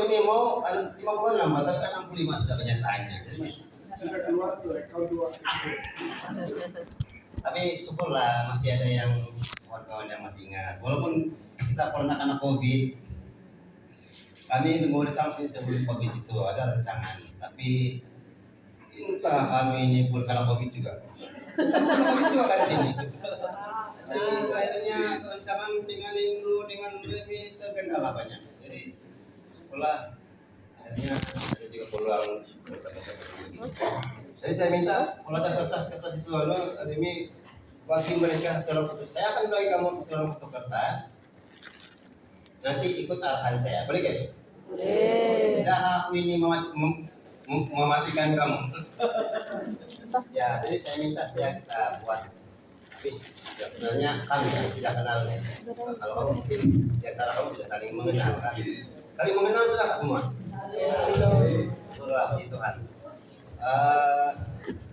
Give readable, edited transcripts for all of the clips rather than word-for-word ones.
ini mau 56 atau 65 sudah kenyataannya. Jadi, Sudah keluar tuh, account 2. tapi syukurlah masih ada yang kawan-kawan yang masih ingat. Walaupun kita pernah kena COVID, kami mau datang sini sebelum COVID itu ada rancangan. Tapi entah kami ini pun kena COVID juga. Kena COVID juga kan di sini. Nah, akhirnya rancangan dengan Indro dengan Remi terkendala banyak. Jadi sekolah akhirnya ada juga peluang. Jadi saya minta kalau ada kertas-kertas itu Remi bagi mereka dalam foto. Saya akan bagi kamu dalam foto kertas. Nanti ikut arahan saya. Boleh kan? Boleh. Tidak aku ini mematikan kamu. Ya, jadi saya minta kita buat bis. Sebenarnya kami yang tidak kenal. Kalau kamu mungkin di antara kamu tidak saling mengenal kan? Saling mengenal sudah semua. Surah puji Tuhan.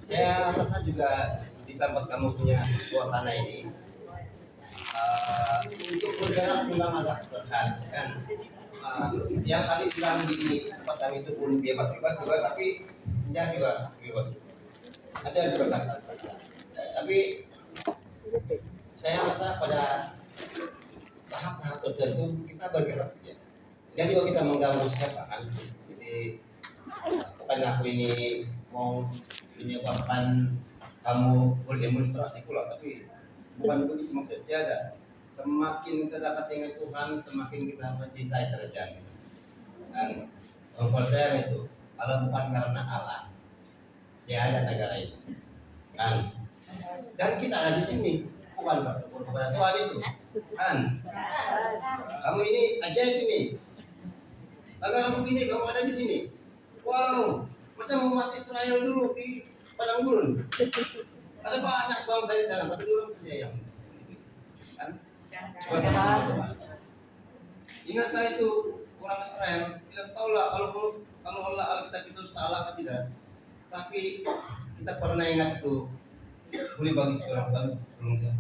Saya rasa juga di tempat kamu punya suasana ini untuk bergerak memang agak terhan kan. Yang kali bilang di tempat kami itu pun bebas-bebas juga, tapi tidak juga bebas. Ada juga sangat. Tapi saya rasa pada tahap-tahap tertentu kita bergerak saja. Dan juga kita mengganggu siapa kan. Jadi bukan aku ini mau menyebabkan kamu berdemonstrasi pula, tapi bukan begitu maksudnya. Ada semakin kita dekat dengan Tuhan, semakin kita mencintai kerajaan kita. Dan percaya itu kalau bukan karena Allah, dia ada negara itu. Dan kita ada di sini, bukan bersyukur kepada Tuhan itu. Kan? Kamu ini ajaib ini. Negara begini kamu ada di sini. Wow, masa mau umat Israel dulu di padang gurun? Ada banyak bangsa di sana, tapi dulu saja yang kan? Bersama Tuhan. Ingatlah itu orang Israel tidak tahulah kalau Allah Alkitab itu salah atau tidak. Tapi kita pernah ingat itu. Boleh bagi orang tahu, tolong saya.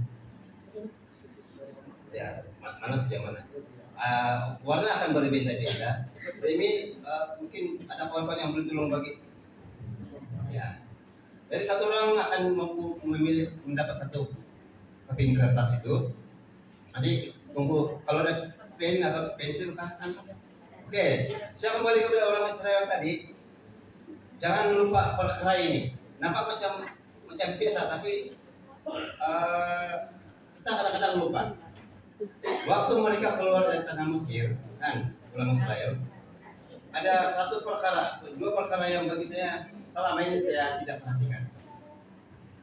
Ya, mana saja mana. Warna akan berbeda-beda. Ini mungkin ada kawan-kawan yang boleh tolong bagi. Ya. Jadi satu orang akan mendapat satu keping kertas itu. Nanti tunggu kalau ada pen atau pensil kan. Oke, saya kembali kepada orang Israel tadi. Jangan lupa perkara ini. Nampak macam biasa, tapi kita kadang-kadang lupa. Waktu mereka keluar dari tanah Mesir, kan, orang Israel, ada dua perkara yang bagi saya selama ini saya tidak perhatikan.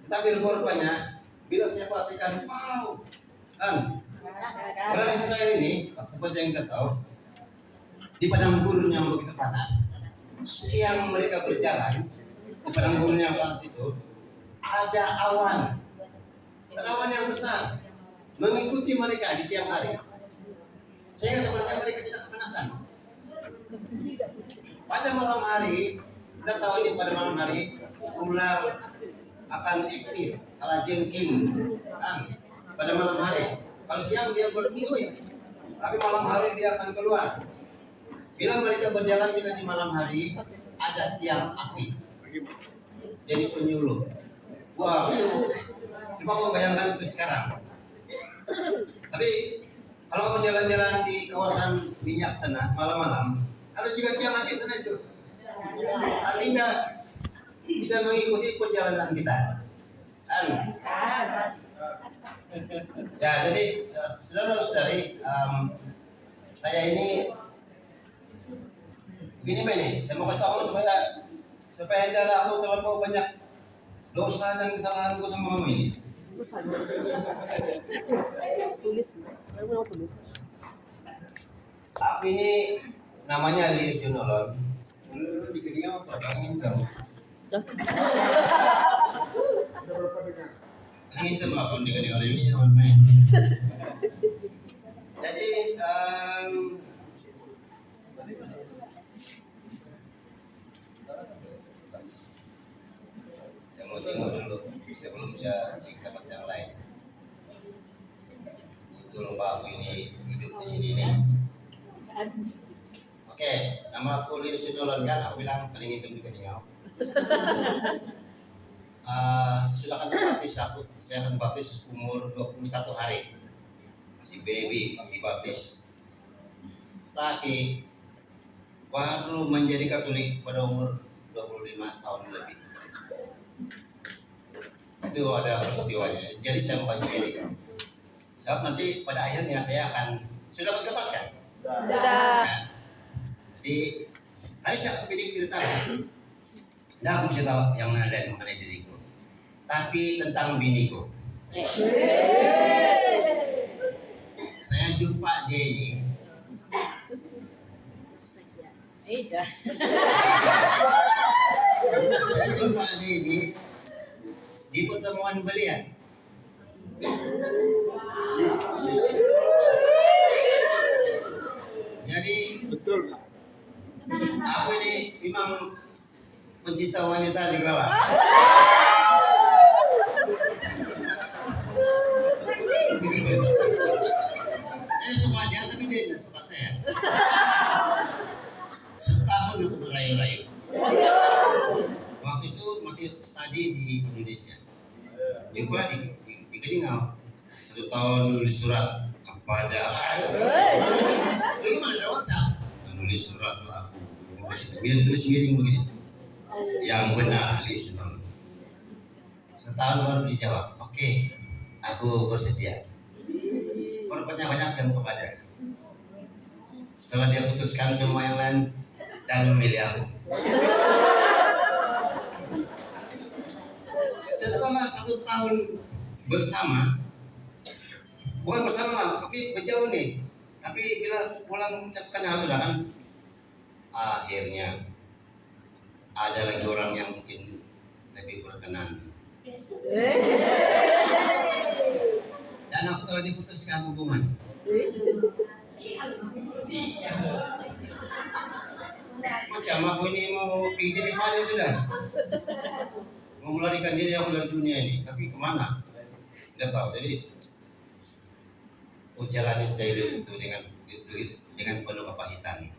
Tetapi rupanya, bila saya perhatikan, wow, kan, orang Israel ini, seperti yang kita tahu, di padang gurun yang begitu panas, siang mereka berjalan di padang gurun yang panas itu, ada awan yang besar mengikuti mereka di siang hari. Sehingga sebenarnya mereka tidak kepanasan. Pada malam hari, kita tahu ini pada malam hari ular akan aktif, ala jengking kan, pada malam hari. Kalau siang dia bersembunyi, tapi malam hari dia akan keluar. Bila mereka berjalan juga di malam hari, ada tiang api, jadi penyuluh. Wah, coba kamu bayangkan itu sekarang. Tapi kalau kamu jalan-jalan di kawasan minyak sana malam-malam, ada juga tiang api sana itu. Tapi tidak mengikuti perjalanan kita. Kan? Ya, jadi saudara-saudari, saya ini begini Pak ini, saya mau kasih tahu supaya tidak aku terlalu banyak dosa dan kesalahanku sama kamu ini. Tulis. Aku ini namanya Lius Yunolon. Dulu dikenal apa? Insem. Insem apa? Dikenal oleh ini jangan main. Jadi saya mau tengok dulu sebelum saya di tempat yang lain. Itu lomba aku ini hidup di sini nih. Oke. Oke, nama aku Leo Sidolan kan, aku bilang paling izin juga nih kau. Sudah akan dibaptis aku, saya akan baptis umur 21 hari. Masih baby dibaptis. Tapi baru menjadi Katolik pada umur 25 tahun lebih. Itu ada peristiwanya. Jadi saya mau kasih ini. Sebab nanti pada akhirnya saya akan sudah dapat kertas kan? Sudah. Nah, jadi tapi saya sedikit cerita ya. Tidak aku cerita yang mengenai diriku, tapi tentang biniku. Saya jumpa dia ini. Saya jumpa dia ini di pertemuan belian. Jadi Betul. aku ini memang pencinta wanita juga lah. Saya suka dia tapi dia tidak suka saya. Setahun aku merayu-rayu. Waktu itu masih studi di Indonesia. Jumpa di Kedingau. 1 tahun nulis surat kepada dulu mana ada WhatsApp, nulis surat lah aku biar terus miring begini. Yang benar listener. Setahun baru dijawab, oke, aku bersedia. Baru banyak dan kepada. Setelah dia putuskan semua yang lain dan memilih aku. Setelah 1 tahun bersama, bukan bersama lah, tapi berjauh nih. Tapi bila pulang mengucapkan hal sudah kan, akhirnya ada lagi orang yang mungkin lebih berkenan. Dan aku telah diputuskan hubungan. Macam aku ini mau pergi jadi fadil sudah. Mau melarikan diri aku dari dunia ini, tapi kemana? Tidak tahu. Jadi jalani saja hidup itu dengan penuh kepahitan.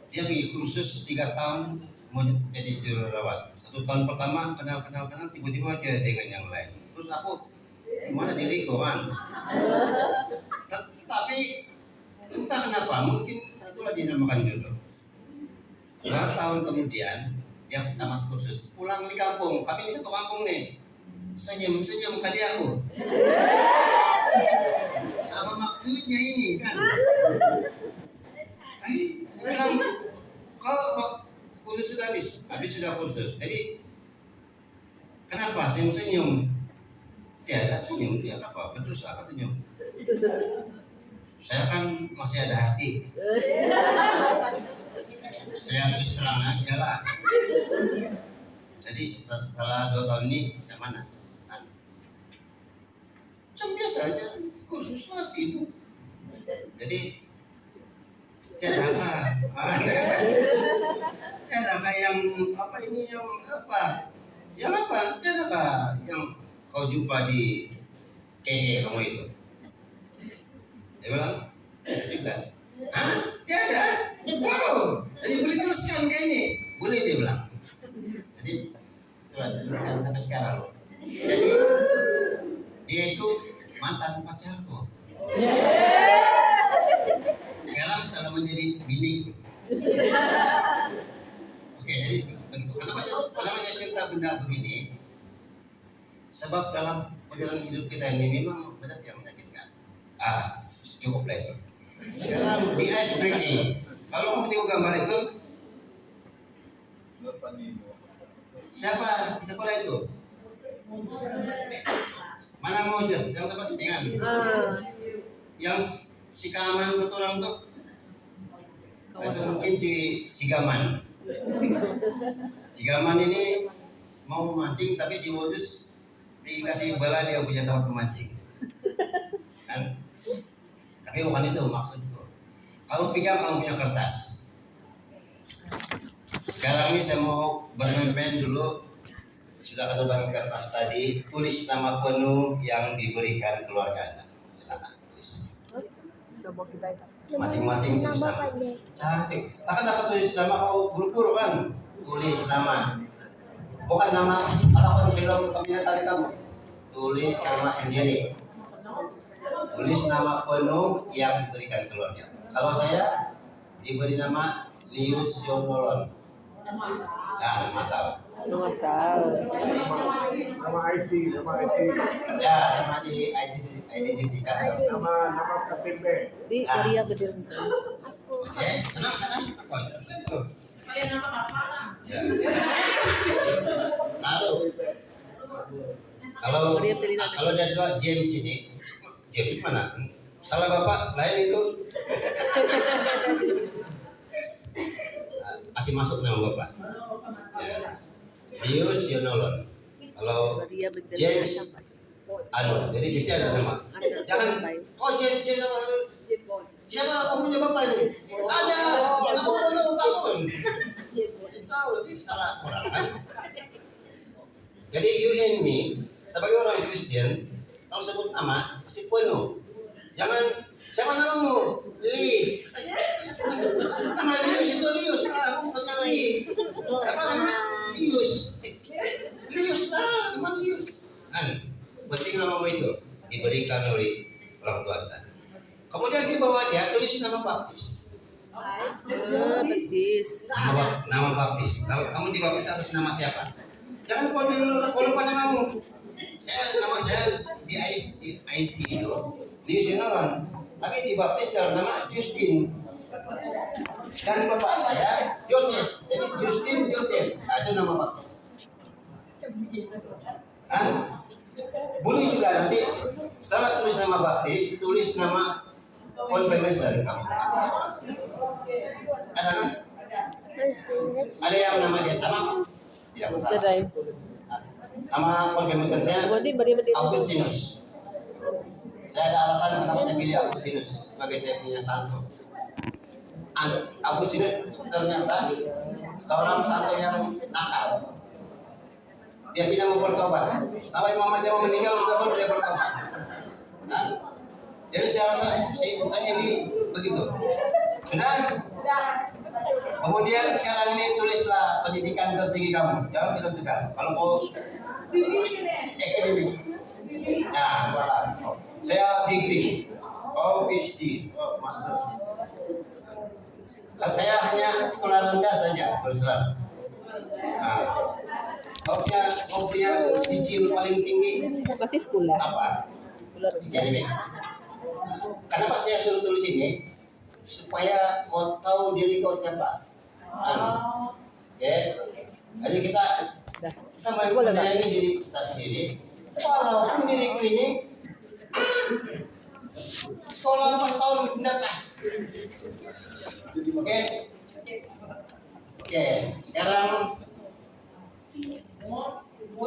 Dia pergi kursus 3 tahun mau jadi jururawat. 1 tahun pertama kenal, tiba-tiba dia dengan yang lain. Terus aku gimana diriku kan? Tetapi entah kenapa mungkin itulah dinamakan jodoh. 2 tahun kemudian dia tamat kursus, pulang di kampung. Kami di satu kampung nih. Senyum ke dia aku. Apa maksudnya ini kan? Saya bilang, kau kursus sudah habis sudah kursus. Jadi kenapa senyum? Tiada senyum dia apa? Berdosa kan senyum. Saya kan masih ada hati. Saya terus terang aja lah. Jadi setelah 2 tahun ini bisa mana? Macam biasa aja, kursus lah sibuk. Jadi tiadakah yang apa ini tiadakah yang kau jumpa di kamu itu? Dia bilang tidak juga. Tiada. Wow. Jadi boleh teruskan kayak ini. Boleh dia bilang. Jadi coba teruskan sampai sekarang. Jadi dia itu mantan pacarku. Sekarang telah menjadi biniku. Oke, jadi begitu. Kenapa saya cerita benda begini? Sebab dalam perjalanan hidup kita ini memang banyak yang menyakitkan. Cukup lah itu. Sekarang di ice breaking. Kalau kamu tengok gambar itu, siapa lah itu? Mana Moses? Yang sebelah sini kan? Yang si Kaman satu orang tuh? Itu mungkin si Gaman. Si Gaman ini mau memancing, tapi si Moses dikasih bala dia punya tempat memancing. Kan? Tapi bukan itu maksudku. Kamu pegang kamu punya kertas. Sekarang ini saya mau bermain dulu. Sudah akan bagi kertas tadi. Tulis nama penuh yang diberikan keluarga Anda. Silakan tulis. Masing-masing tulis nama. Cantik. Akan dapat tulis nama kau buru-buru kan? Tulis nama. Bukan nama halaman film kabinet tadi kamu. Tulis nama sendiri. Tulis nama penuh yang diberikan keluarga. Kalau saya diberi nama Lius Yonolon. Nah, masalah. Masal. Nama IC. Ya, nama di identity card. Nama KTP. Di Maria Gede. Oke, senang. Oh, itu. Ya. Kalau ada dua James ini, James mana? Salah bapak, lain itu. Masih masuk nama bapak. Ya. Lius Yonolon. Kalau James, jadi bisa ada nama. Jangan, James, siapa punya bapak ini? Ada, kamu punya bapak pun. Masih tahu, nanti salah orang kan. Jadi you and me, sebagai orang Kristen, kalau sebut nama, kasih penuh. Jangan, siapa namamu? Li. Nama Lius itu Lius, kamu bukan Li. Apa nama? Lius. Lius lah, teman Lius. Kan, penting namamu itu diberikan oleh orang tua kita. Kemudian di bawah dia tulis nama baptis. Baptis. Nama baptis. Kalau kamu dibaptis atas nama siapa? Jangan kau lupa namamu. Nama saya di IC itu Lius Yonolon, tapi dibaptis dalam nama Justin. Dan bapak saya Joseph. Jadi Justin Joseph. Nah, itu nama baptis. Boleh juga nanti setelah tulis nama baptis, tulis nama confirmation kamu. Ada kan? Ada yang nama dia sama? Tidak masalah. Nama confirmation saya Agustinus. Saya ada alasan kenapa saya pilih Agustinus sebagai saya punya santo. Agustinus ternyata seorang santo yang nakal. Dia tidak mau bertobat. Sampai mama dia mau meninggal sudah dia bertobat. Jadi saya rasa saya ini begitu. Sudah. Kemudian sekarang ini tulislah pendidikan tertinggi kamu. Jangan segan-segan. Kalau mau akademik. Nah, voilà. Saya degree, PhD, masters. Kalau saya hanya sekolah rendah saja, teruslah. Nah, kau punya cicil paling tinggi Masih sekolah. apa? Akademik. Kenapa saya suruh tulis ini? Supaya kau tahu diri kau siapa. Oke. Jadi kita menyayangi diri kita sendiri. Walaupun diriku ini sekolah 4 tahun tidak pas. Oke. Sekarang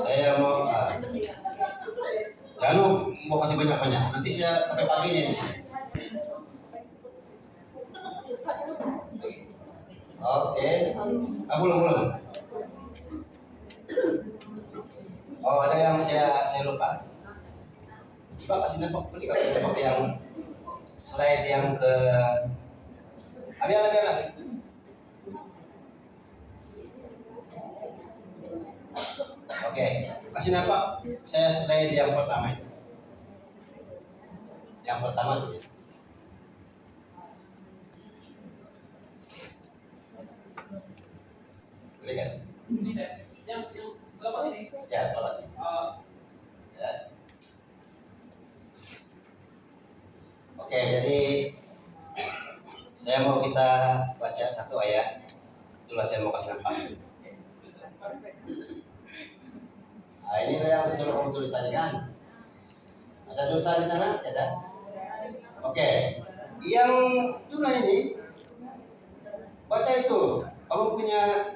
saya mau jangan mau kasih banyak-banyak. Nanti saya sampai pagi nih. Oke. Belum. Oh, ada yang saya lupa. Coba kasih nembak yang slide yang ke Abiala. Oke, kasih nembak. Saya slide yang pertama. Yang pertama sih. Boleh kan? Ya, selamat sih. Ya. Oke, jadi saya mau kita baca satu ayat. Itulah saya mau kasih nampak. Nah, inilah yang disuruh kamu tulis tadi kan? Ada dosa di sana? Ada? Oke. Yang itulah ini. Baca itu. Kamu punya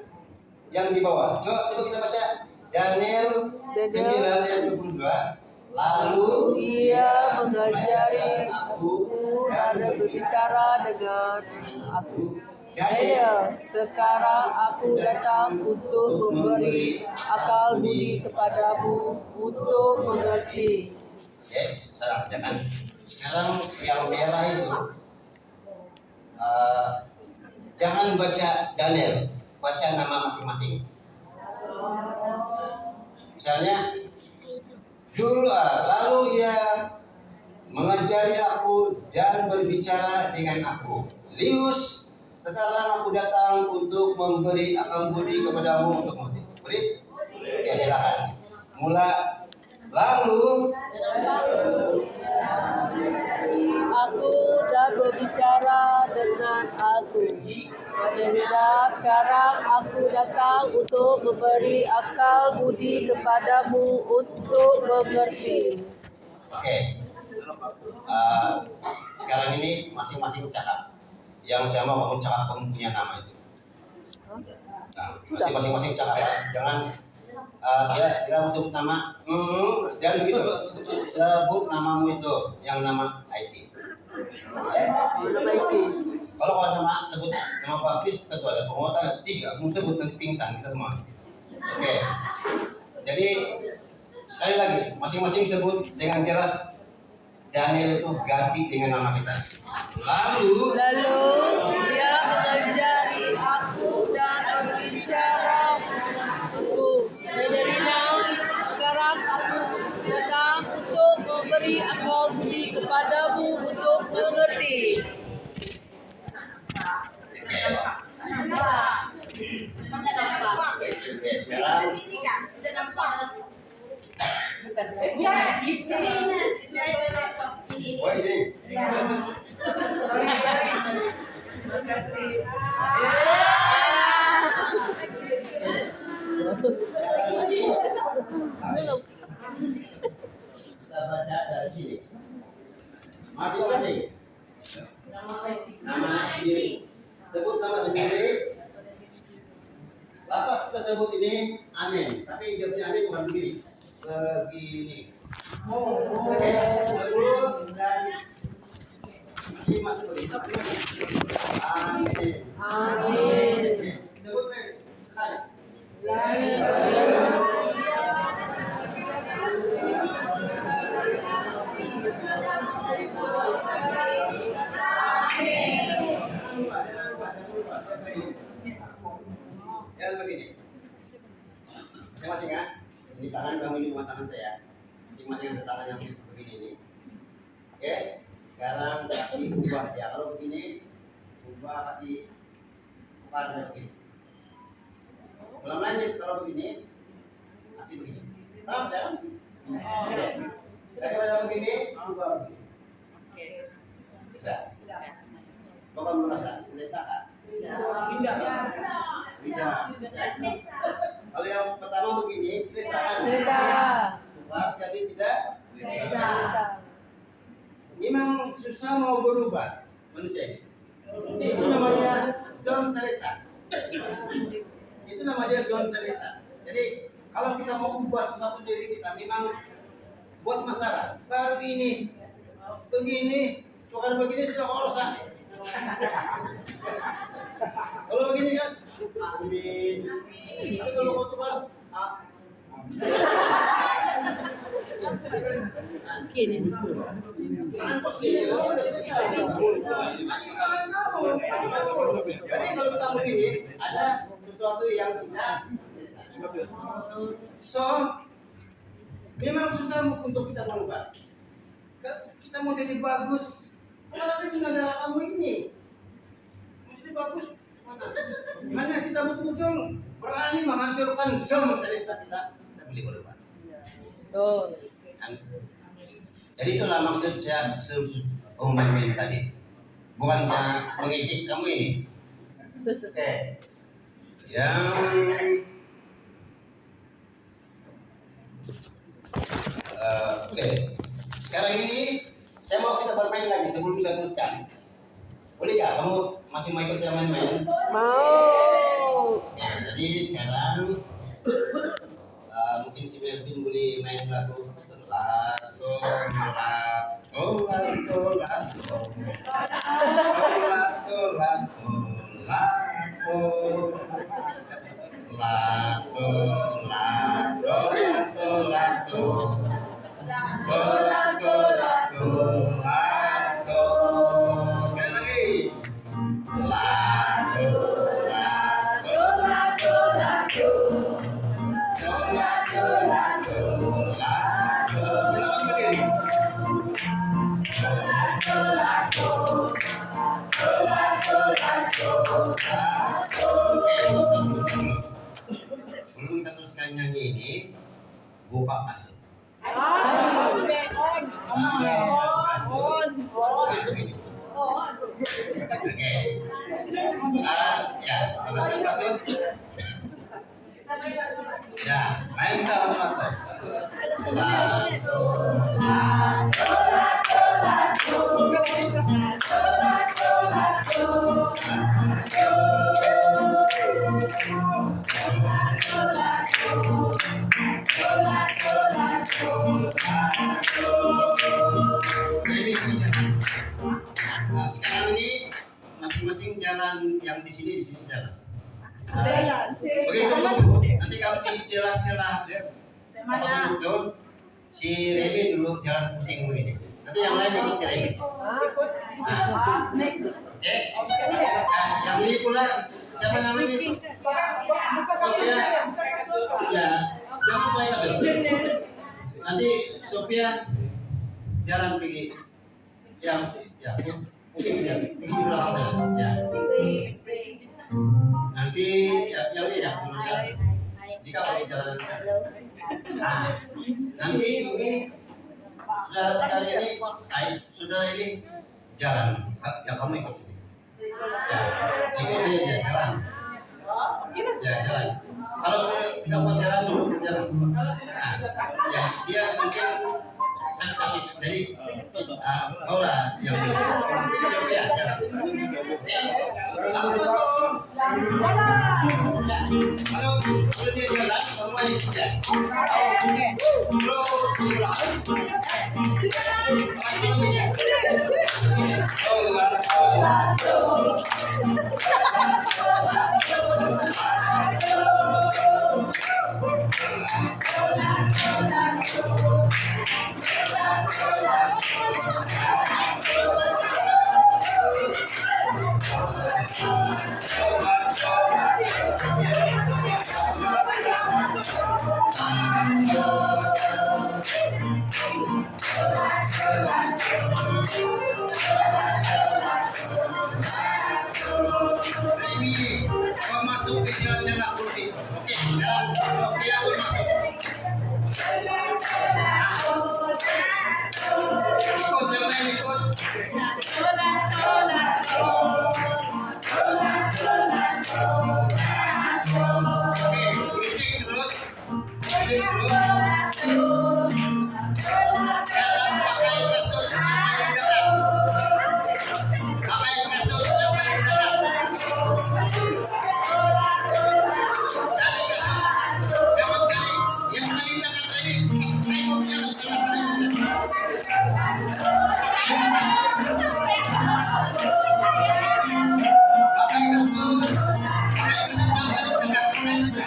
yang di bawah. Coba kita baca. Daniel 9 ayat 22. Lalu ia mengajari aku dan berbicara dengan aku. Daniel, sekarang aku datang untuk memberi akal budi kepadamu untuk mengerti. Salah, jangan. Sekarang yang merah itu Jangan baca Daniel, baca nama masing-masing. Misalnya, lalu ia mengajari aku dan berbicara dengan aku. Lius, sekarang aku datang untuk memberi akal budi kepadamu untuk mengerti. Boleh? Ya, silakan. Mula. Lalu aku dan berbicara dengan aku. Padahal sekarang aku datang untuk memberi akal budi kepadamu untuk mengerti. Oke. Sekarang ini masing-masing catat. Yang sama kamu catat kamu punya nama itu. Nah, nanti masing-masing catat. Jangan dia sebut nama, jangan begitu. Sebut namamu itu, yang nama IC. Nama isi. Kalau nama sebut nama baptis tentu ada penguatan 3. Kamu sebut nanti pingsan kita semua. Oke. Jadi sekali lagi masing-masing sebut dengan jelas. Daniel itu ganti dengan nama kita. Lalu dia mengajari aku dan berbicara aku. Dari sekarang aku datang untuk memberi akal budi kepadamu untuk mengerti. Oke, sekarang oh ini. Kita baca dari sini. Masing-masing. Nama sendiri. Sebut nama sendiri. Lapas kita sebut ini amin. Tapi dia punya amin bukan begini. Begini. Oke. Sebut dan simak dulu. Amin. Amin. Sebut sekali. Jangan begini. Masing-masing ya. Ini tangan kamu, ini dua tangan saya. Masing-masing ada tangan yang begini ini. Oke. Sekarang kasih ubah ya. Kalau begini, ubah kasih pada begini. Ulang lagi kalau begini, kasih begini. Sama saya kan? Oke. Daripada begini, ubah begini. Tidak. Kau kan merasa selesai kan? Tidak. Kalau yang pertama begini, selesai kan? Ubah jadi tidak? Memang susah mau berubah manusia ini. Itu namanya zon selesai. Itu namanya zon selesai. Jadi kalau kita mau ubah sesuatu diri kita, memang buat masalah. Baru ini, begini, bukan begini sudah urusan. Kalau begini kan, amin. Tapi kalau kau tukar, Gini. tangan kau sendiri, kalau udah selesai. Masih tangan kamu. Jadi kalau kita begini, ada sesuatu yang tidak so, memang susah untuk kita berubah. Kita mau jadi bagus, malah di negara kamu ini mau jadi bagus, hanya kita betul-betul berani menghancurkan zon selesa kita boleh berubah. Jadi itulah maksud saya main tadi, bukan saya mengejek kamu ini. Oke. Yang oke. Sekarang ini saya mau kita bermain lagi sebelum saya teruskan. Boleh nggak kamu masih mau ikut saya main-main? Mau. Ya, jadi sekarang mungkin si Melvin boleh main lagu lato sekali lagi. Oke, stop. Sebelum kita teruskan nyanyi ini, buka kasut. Oke. Ya, buka kasut. Ya, main kita lato-lato. Nah, sekarang ini masing-masing jalan yang di sini jalan. Oke, tunggu. Nanti kamu di celah-celah apa itu? Si Remi dulu jalan pusing begini. Nanti yang lain ikut si Remi. Nah, oke. Nah, yang ini pula siapa namanya? Sofia. Ya, jangan pakai kasut. Nanti Sofia jalan pergi yang ya pusing saja. Pergi di belakang jalan. Ya. Nanti yang ini ya dulu jalan. Jika pakai jalan. Nah, nanti ini saudara ini jalan. Ya kamu ikut sini. Ya, ikut saja jalan. Ya jalan. Kalau tidak mau jalan dulu berjalan. Nah, ya dia mungkin sakit kaki. Jadi kau lah yang ya jalan. Ya. Kalau dia jalan semua tidak. Terus pulang. Remi, kau masuk di celah-celah putih. Oke, dalam Sofia kau masuk. Ikut yang lain ikut. Oke, musik terus. Sekarang pakai kasut yang paling dekat. Pakai kasut yang paling dekat. Cari kasut. Jangan cari yang paling dekat tadi. Tengok jangan cari pakai kasut. Pakai kasut yang paling dekat. Pakai saja.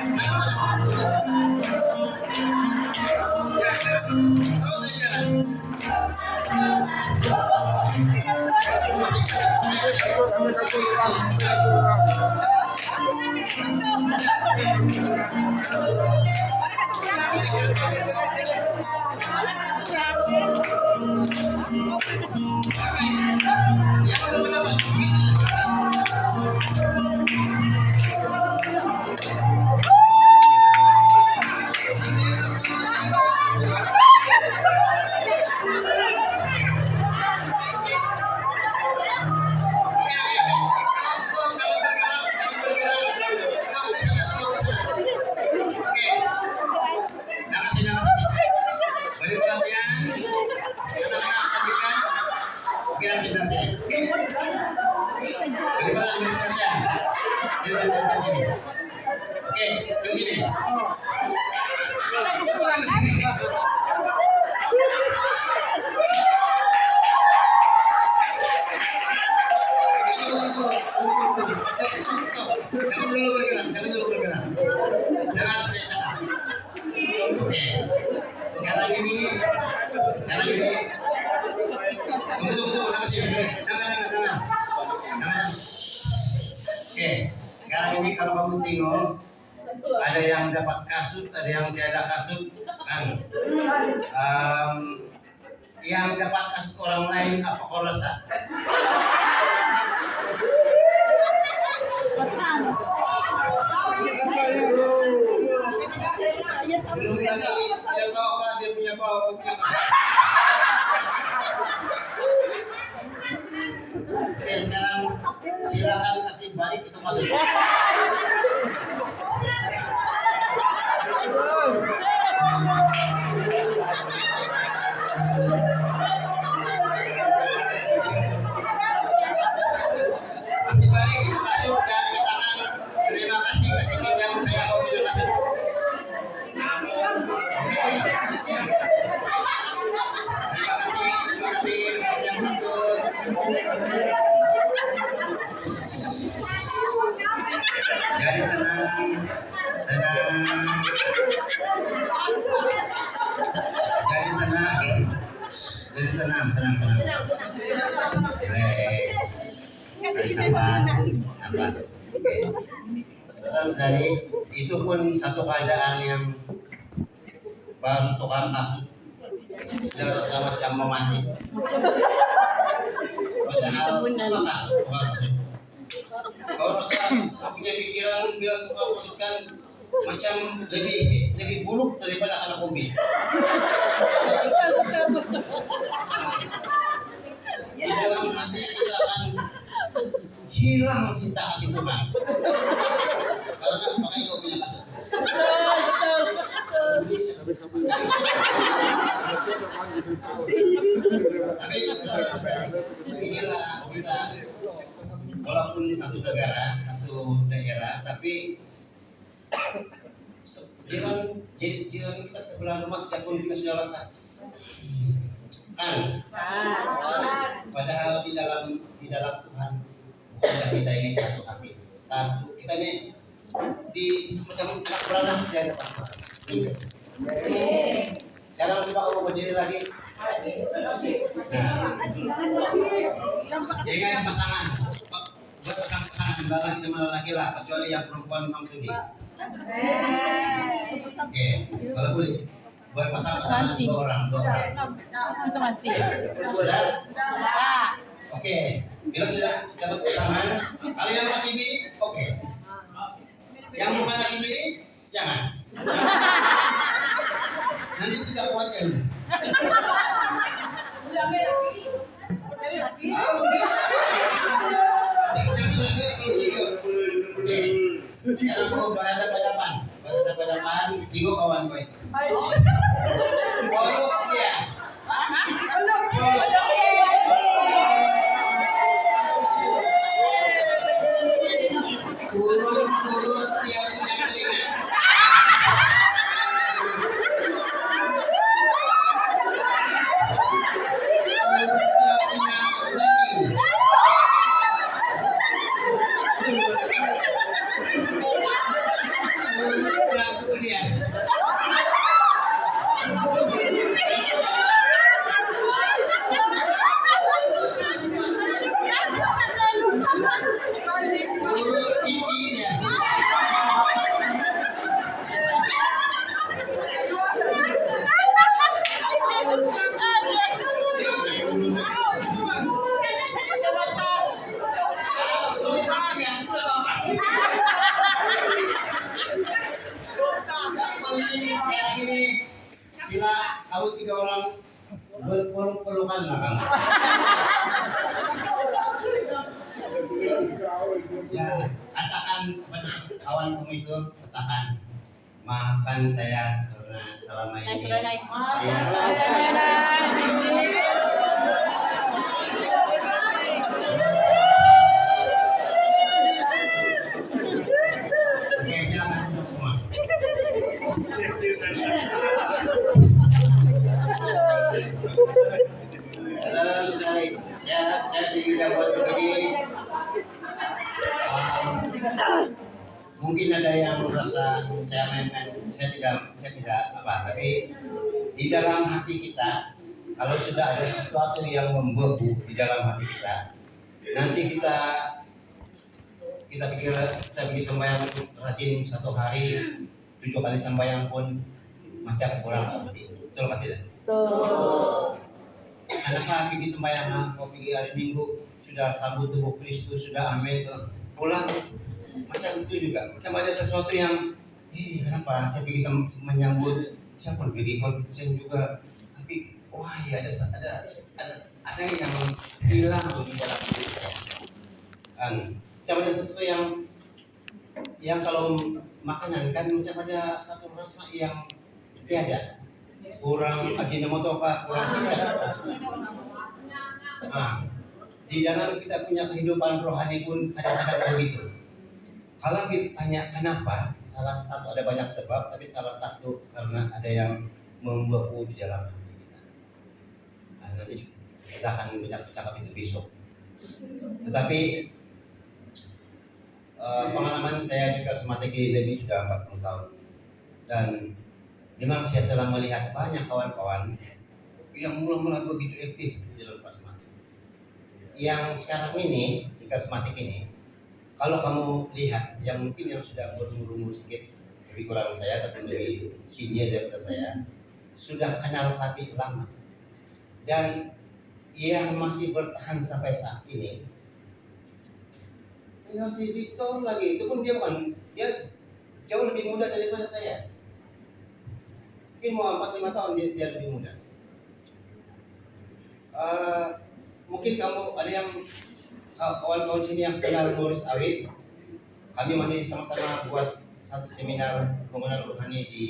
Ya, terus saja. Beri perhatian, anak-anak tadikan. Oke, dari sini. Beri perhatian. Sini. Oke, dari sini. Jangan dulu bergerak. Jangan saya cakap. Oke. Sekarang ini tunggu jangan. Oke, sekarang ini kalau kamu tengok ada yang dapat kasut, ada yang tidak kasut kan. Yang dapat kasut orang lain apa kau rasa? Belum lagi tidak tahu apa dia punya bau, punya apa. Oke, sekarang silakan kasih balik itu masuk. Kasih balik itu masuk dan katakan terima kasih kasih pinjam saya mau bilang masuk. Terima kasih yang masuk. Jadi tenang. Jadi tenang. Relax. Tarik nafas. Oke. Saudara-saudari, itu pun satu keadaan yang baru tukar masuk. Sudah rasa macam mau mati. Padahal kalau rasa punya pikiran bila tukar masukkan macam lebih buruk daripada anak umi. Di dalam hati kita akan hilang cinta kasih Tuhan. Karena pakai kau punya kasih. Tapi inilah kita, walaupun satu negara, satu daerah, tapi jiran kita sebelah rumah siapapun kita sudah rasa kan. Padahal di dalam Tuhan bukan kita ini satu hati, satu kita ini di macam anak beranak tidak ada apa-apa. Sekarang coba kamu berdiri lagi. Nah, jangan pasangan, buat pasangan lelaki sama lelaki lah, kecuali yang perempuan memang sudi. Oke, kalau boleh, buat pasangan dua orang. Sudah? Oke, bila sudah dapat pasangan, kalau yang laki bini, oke. Yang bukan laki bini, jangan. Nanti tidak kuat kan? Sekarang kamu berhadapan, tiga kawan kau itu. Peluk dia. Turut dia punya telinga. Sila kamu tiga orang berpeluk-pelukan lah kamu. Ya, katakan kepada kawan kamu itu, katakan maafkan saya karena selama ini Oke, silakan duduk semua. Saudara-saudari, saya sengaja buat begini. Mungkin ada yang merasa saya main-main, saya tidak apa, tapi di dalam hati kita, kalau sudah ada sesuatu yang membebu di dalam hati kita, nanti kita pikir kita pergi sembahyang rajin satu hari 7 kali sembahyang pun macam kurang arti. Betul apa tidak? Betul. Kenapa pergi sembahyang, kau pergi hari Minggu sudah sambut tubuh Kristus, sudah amin, pulang macam itu juga. Macam ada sesuatu yang, kenapa saya pergi menyambut, saya pun pergi konsen juga, tapi wah ya ada yang hilang di dalam diri saya. Macam ada sesuatu yang kalau makanan kan macam ada satu rasa yang tiada, kurang ajinomoto kah, kurang kecap. Di dalam kita punya kehidupan rohani pun kadang-kadang begitu. Kalau kita tanya kenapa, salah satu ada banyak sebab, tapi salah satu karena ada yang membeku di dalam hati kita. Nanti kita akan banyak cakap itu besok. Tetapi pengalaman saya di karismatik ini lebih sudah 40 tahun, dan memang saya telah melihat banyak kawan-kawan yang mula-mula begitu aktif di dalam karismatik. Yang sekarang ini di karismatik ini, kalau kamu lihat yang mungkin yang sudah berumur sedikit lebih kurang saya, tapi lebih senior daripada saya, sudah kenal kami lama, dan yang masih bertahan sampai saat ini tinggal si Victor lagi. Itu pun dia jauh lebih muda daripada saya. Mungkin mau 4-5 tahun dia lebih muda. Mungkin kamu ada yang kawan-kawan sini yang kenal Morris Awit. Kami masih sama-sama buat satu seminar pengenalan rohani di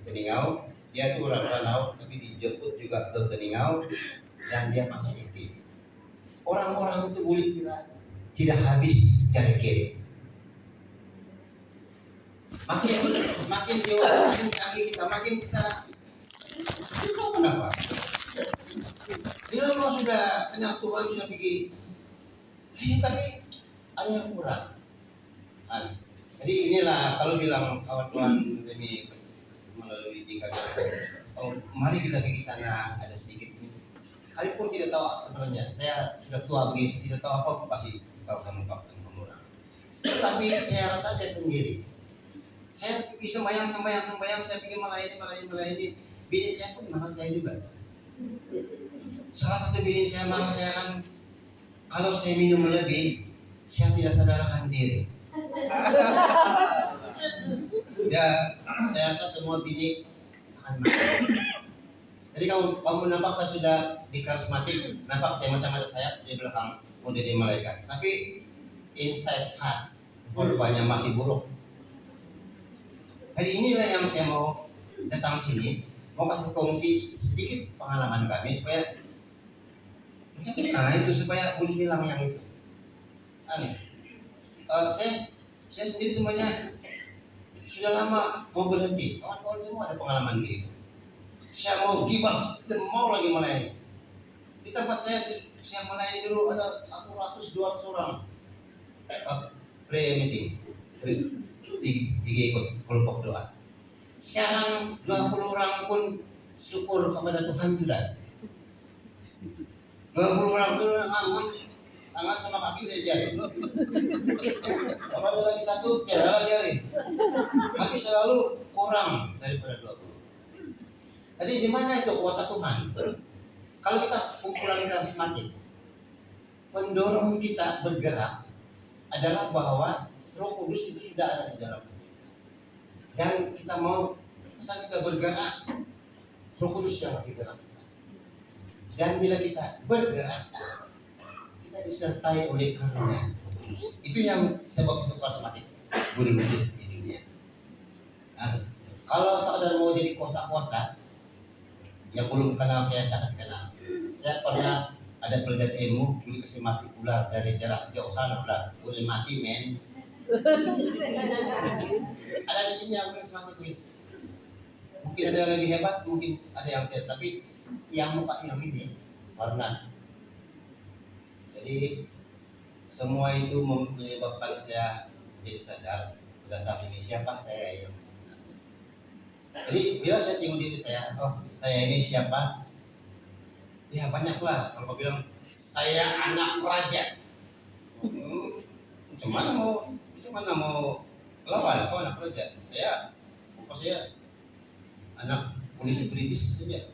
Keningau. Dia itu orang Ranau, tapi dijemput juga ke Keningau, dan dia masih aktif. Orang-orang itu boleh kira tidak habis cari kiri. Makin dewasa kaki kita, makin kita tahu kenapa. Dia kalau sudah kenal Tuhan, sudah pergi, tapi ada yang kurang. Jadi inilah kalau bilang kawan-kawan demi melalui jika mari kita pergi sana, ada sedikit. Kami pun tidak tahu sebenarnya. Saya sudah tua begini, saya tidak tahu apa, pasti tahu sama orang. Tapi saya rasa saya sendiri. Saya pergi sembahyang, saya pergi melayani. Bini saya pun marah saya juga. Salah satu bini saya marah saya kan, kalau saya minum lebih, saya tidak sadarkan diri. Ya, saya rasa semua bini akan marah. Jadi kamu nampak saya sudah di karismatik, nampak saya macam ada sayap di belakang mau jadi malaikat. Tapi inside heart rupanya masih buruk. Jadi inilah yang saya mau datang sini, mau kasih kongsi sedikit pengalaman kami supaya itu supaya boleh hilang yang itu. Saya sendiri semuanya sudah lama mau berhenti. Kawan-kawan semua ada pengalaman begitu. Saya mau give up dan mau lagi melayani. Di tempat saya melayani dulu ada 100-200 orang pre-meeting, ikut kelompok doa. Sekarang 20 orang pun syukur kepada Tuhan sudah. 20 orang itu tangan sama kaki saya jari. Kalau ada lagi satu, kira jari. Tapi selalu kurang daripada 20. Jadi di mana itu kuasa Tuhan? Kalau kita kumpulan karismatik, pendorong kita bergerak adalah bahwa Roh Kudus itu sudah ada di dalam kita. Dan kita mau asal kita bergerak, Roh Kudus yang masih gerak kita. Dan bila kita bergerak, kita disertai oleh karunia Roh Kudus. Itu yang sebab itu karismatik boleh wujud di dunia. Nah, kalau saudara mau jadi kuasa-kuasa, yang belum kenal saya kasih kenal. Saya pernah ada pelajaran ilmu, boleh kasih mati ular dari jarak jauh sana, ular boleh mati men. Ada di sini yang boleh kasih mati begitu. Mungkin ada yang lebih hebat, mungkin ada yang tidak, tapi yang muka yang ini warna. Jadi semua itu menyebabkan saya jadi sadar pada saat ini siapa saya yang sebenarnya. Jadi bila saya tengok diri saya, saya ini siapa? Ya banyaklah. Kalau kau bilang saya anak raja, macam mana mau lawan? Kau anak raja? Saya anak polisi British saja.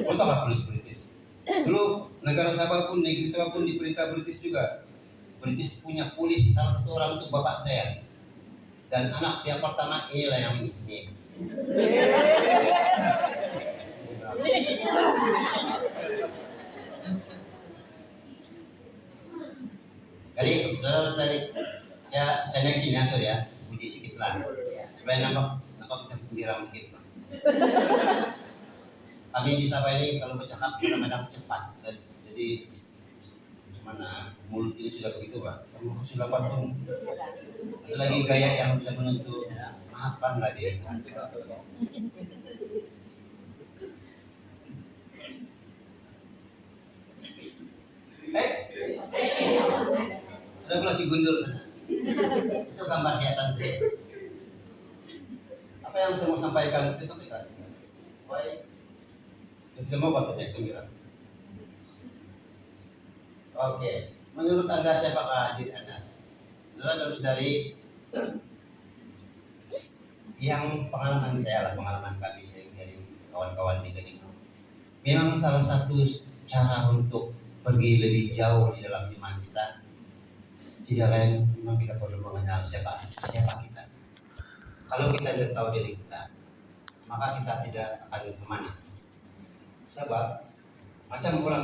Kau tahu kan polisi British? Dulu negara siapapun, negeri siapapun diperintah British juga. British punya polis salah satu orang untuk bapak saya. Dan anak yang pertama inilah yang ini. Jadi, saudara-saudari, saya naikin ya, sorry ya, puji sedikit lah, supaya nampak macam gembira sedikit. Kami di Sabah ini kalau bercakap kadang-kadang cepat, jadi gimana mulut ini sudah begitu pak, sudah pun ada lagi gaya yang tidak menentu, maafkan lagi. Sudah masih gundul sana. Itu gambar hiasan saya. Apa yang saya mau sampaikan itu sampaikan. Baik. Tidak mau pakai gembira. Oke. Menurut Anda siapakah diri Anda? Saudara-saudari, yang pengalaman saya lah, pengalaman kami sharing kawan-kawan di sini. Memang salah satu cara untuk pergi lebih jauh di dalam iman kita tidak lain memang kita perlu mengenal siapa kita. Kalau kita tidak tahu diri kita, maka kita tidak akan kemana. Sebab macam orang